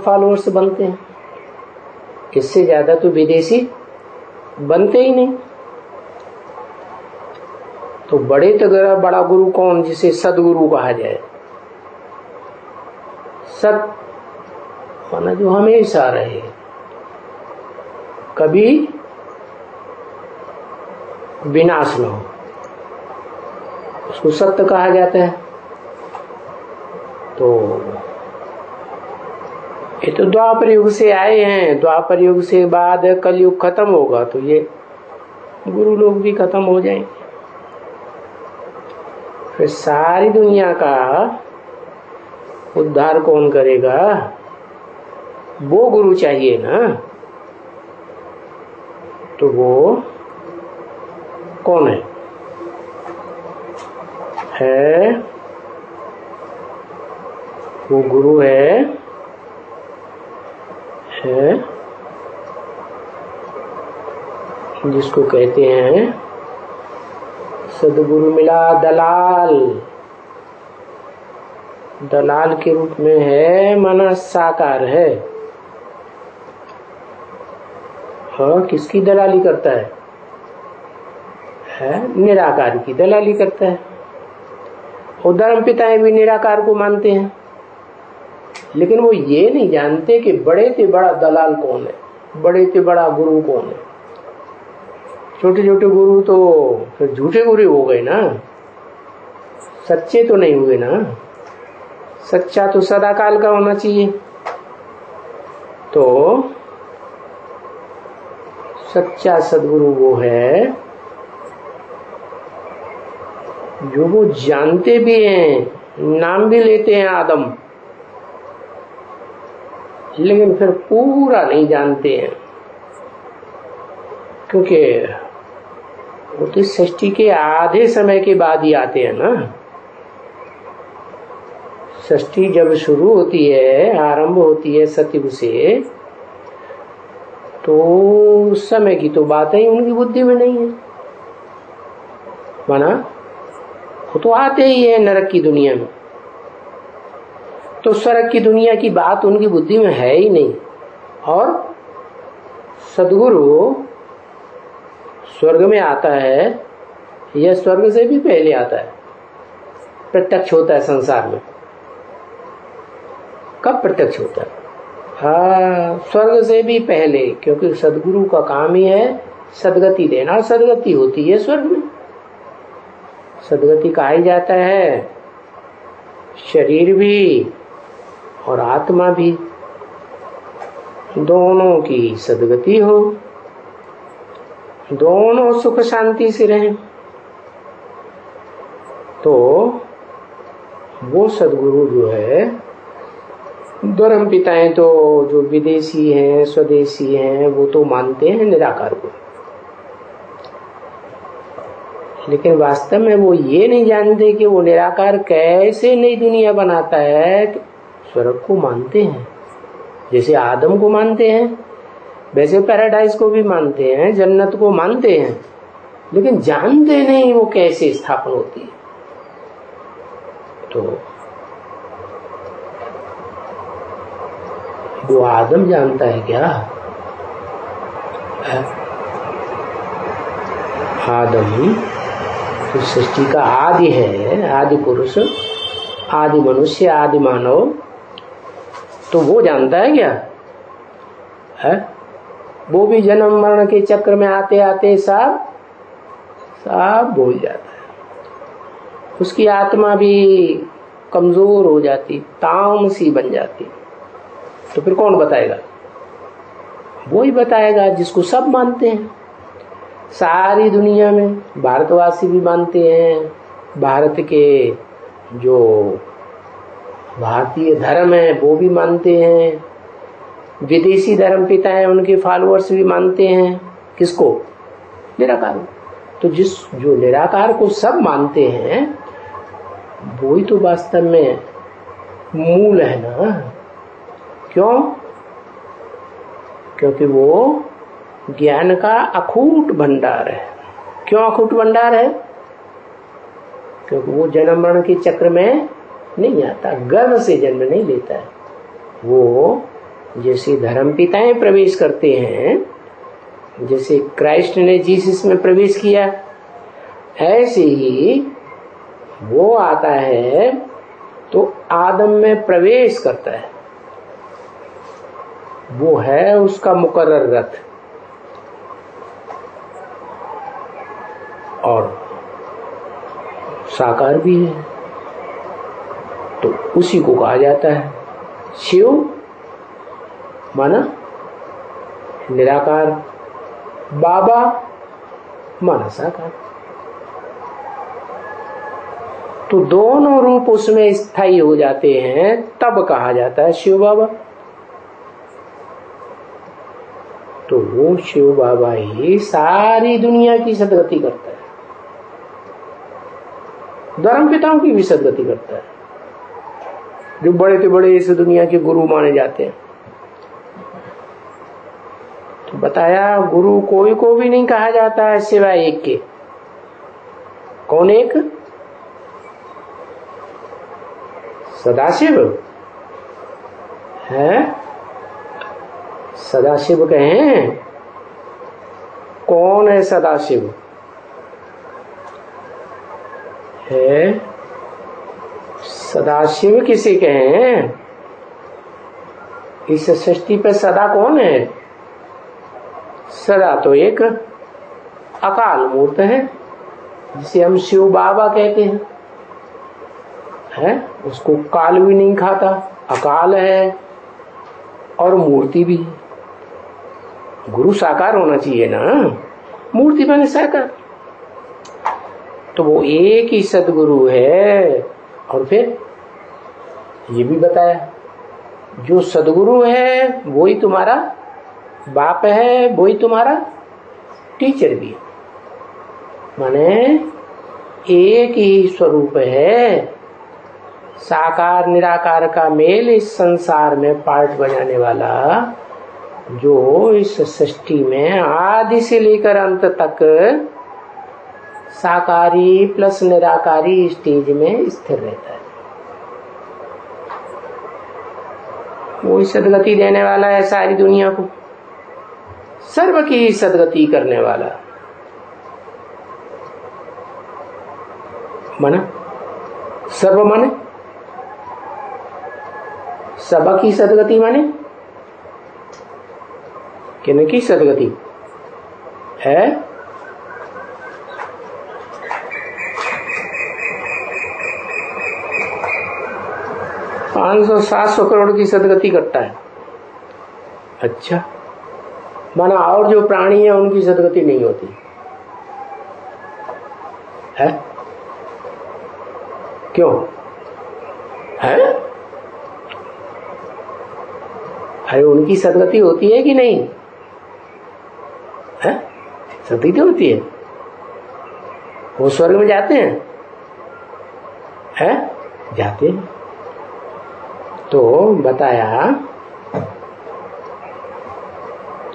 Followers बनते हैं, इससे ज्यादा तो विदेशी बनते ही नहीं। तो बड़े तगड़ा बड़ा गुरु कौन, जिसे सदगुरु कहा जाए। सत माना जो हमेशा रहे, कभी विनाश न हो, उसको सत्य कहा जाता है। तो ये तो द्वापर युग से आए हैं, द्वापर युग से बाद कलयुग खत्म होगा तो ये गुरु लोग भी खत्म हो जाएंगे। फिर सारी दुनिया का उद्धार कौन करेगा? वो गुरु चाहिए ना। तो वो कौन है? वो गुरु है जिसको कहते हैं सदगुरु मिला दलाल। दलाल के रूप में है, माना साकार है। हाँ, किसकी दलाली करता है? निराकार की दलाली करता है। और धर्म पिताएं भी निराकार को मानते हैं, लेकिन वो ये नहीं जानते कि बड़े से बड़ा दलाल कौन है, बड़े से बड़ा गुरु कौन है। छोटे छोटे गुरु तो फिर झूठे गुरु हो गए ना, सच्चे तो नहीं हुए ना। सच्चा तो सदा काल का होना चाहिए। तो सच्चा सदगुरु वो है जो वो जानते भी हैं, नाम भी लेते हैं आदम, लेकिन फिर पूरा नहीं जानते हैं, क्योंकि वो तो सृष्टि के आधे समय के बाद ही आते हैं ना। सृष्टि जब शुरू होती है, आरंभ होती है सतयुग से, तो उस समय की तो बात ही उनकी बुद्धि में नहीं है। माना वो तो आते ही है नरक की दुनिया में, तो स्वर्ग की दुनिया की बात उनकी बुद्धि में है ही नहीं। और सदगुरु स्वर्ग में आता है या स्वर्ग से भी पहले आता है? प्रत्यक्ष होता है संसार में। कब प्रत्यक्ष होता है? हाँ, स्वर्ग से भी पहले, क्योंकि सदगुरु का काम ही है सदगति देना। और सदगति होती है स्वर्ग में। सदगति कहा ही जाता है शरीर भी और आत्मा भी, दोनों की सदगति हो, दोनों सुख शांति से रहें। तो वो सदगुरु जो है, धर्म पिताएं तो जो विदेशी हैं, स्वदेशी हैं, वो तो मानते हैं निराकार को, लेकिन वास्तव में वो ये नहीं जानते कि वो निराकार कैसे नई दुनिया बनाता है। स्वर्ग को मानते हैं, जैसे आदम को मानते हैं, वैसे पैराडाइज को भी मानते हैं, जन्नत को मानते हैं, लेकिन जानते नहीं वो कैसे स्थापन होती है। तो वो आदम जानता है क्या? आदम तो सृष्टि का आदि है, आदि पुरुष, आदि मनुष्य, आदि मानव। तो वो जानता है क्या? है वो भी जन्म मरण के चक्र में आते आते सब भूल जाता है। उसकी आत्मा भी कमजोर हो जाती, तामसी बन जाती। तो फिर कौन बताएगा? वो ही बताएगा जिसको सब मानते हैं सारी दुनिया में। भारतवासी भी मानते हैं, भारत के जो भारतीय धर्म है वो भी मानते हैं, विदेशी धर्म पिता है उनके फॉलोअर्स भी मानते हैं। किसको? निराकार। तो जो निराकार को सब मानते हैं वो ही तो वास्तव में मूल है ना। क्यों? क्योंकि वो ज्ञान का अखूट भंडार है। क्यों अखूट भंडार है? क्योंकि वो जन्म मरण के चक्र में नहीं आता, गर्भ से जन्म नहीं लेता है। वो जैसे धर्म पिताएं प्रवेश करते हैं, जैसे क्राइस्ट ने जीसस में प्रवेश किया, ऐसे ही वो आता है तो आदम में प्रवेश करता है। वो है उसका मुकर्रर रथ, और साकार भी है, तो उसी को कहा जाता है शिव, माना निराकार, बाबा माना साकार। तो दोनों रूप उसमें स्थायी हो जाते हैं, तब कहा जाता है शिव बाबा। तो वो शिव बाबा ही सारी दुनिया की सदगति करता है, धर्म पिताओं की भी सदगति करता है, जो बड़े से बड़े इस दुनिया के गुरु माने जाते हैं। तो बताया गुरु कोई को भी नहीं कहा जाता है सिवाय एक के। कौन एक? सदाशिव है। सदाशिव कहें? कौन है सदाशिव? है सदाशिव किसे कहें? इस सृष्टि पे सदा कौन है? सदा तो एक अकाल मूर्त है, जिसे हम शिव बाबा कहते हैं। उसको काल भी नहीं खाता, अकाल है और मूर्ति भी। गुरु साकार होना चाहिए ना, मूर्ति बने साकार। तो वो एक ही सदगुरु है। और फिर ये भी बताया, जो सदगुरु है वही तुम्हारा बाप है, वही तुम्हारा टीचर भी है। माने एक ही स्वरूप है, साकार निराकार का मेल इस संसार में पार्ट बनाने वाला, जो इस सृष्टि में आदि से लेकर अंत तक साकारी प्लस निराकारी स्टेज में स्थिर रहता है। वो सदगति देने वाला है सारी दुनिया को, सर्व की सदगति करने वाला। माना सर्व माने सब की सदगति, माने किन की सदगति है? 500-700 करोड़ की सदगति करता है। अच्छा, माना और जो प्राणी है उनकी सदगति नहीं होती है? क्यों है? अरे उनकी सदगति होती है कि नहीं है? सदगति होती है। वो स्वर्ग में जाते हैं, है? जाते हैं। तो बताया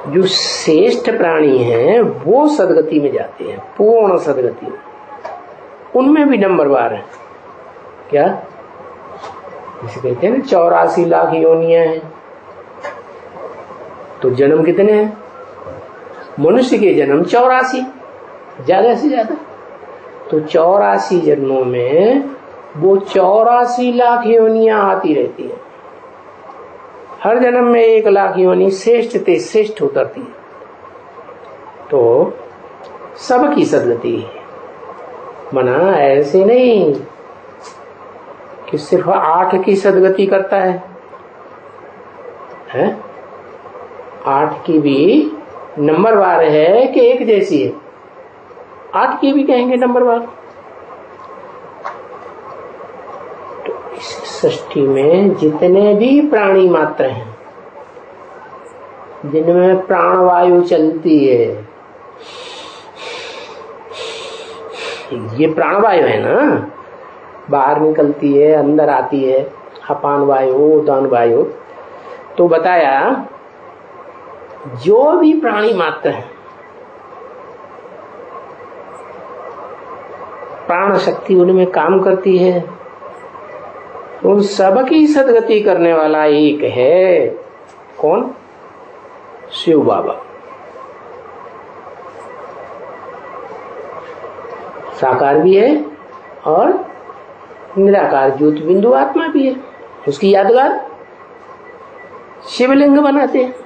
जो श्रेष्ठ प्राणी हैं वो सदगति में जाते हैं, पूर्ण सदगति। उनमें भी नंबरवार है। क्या जिसे कहते हैं ना 84 लाख योनियां हैं। तो जन्म कितने हैं? मनुष्य के जन्म 84, ज्यादा से ज्यादा। तो 84 जन्मों में वो 84 लाख योनियां आती रहती है। हर जन्म में 1 लाख योनि श्रेष्ठ ते श्रेष्ठ उतरती है। तो सबकी सदगति है। मना ऐसे नहीं कि सिर्फ 8 की सदगति करता है, 8 की भी नंबरवार है कि एक जैसी है? 8 की भी कहेंगे नंबरवार। तो इस सृष्टि में जितने भी प्राणी मात्र हैं, जिनमें प्राणवायु चलती है, ये प्राणवायु है ना, बाहर निकलती है, अंदर आती है, अपान वायु, उदान वायु। तो बताया जो भी प्राणी मात्र है, प्राण शक्ति उनमें काम करती है। उन सब की सदगति करने वाला एक है, कौन? शिव बाबा। साकार भी है और निराकार ज्योति बिंदु आत्मा भी है। उसकी यादगार शिवलिंग बनाते हैं।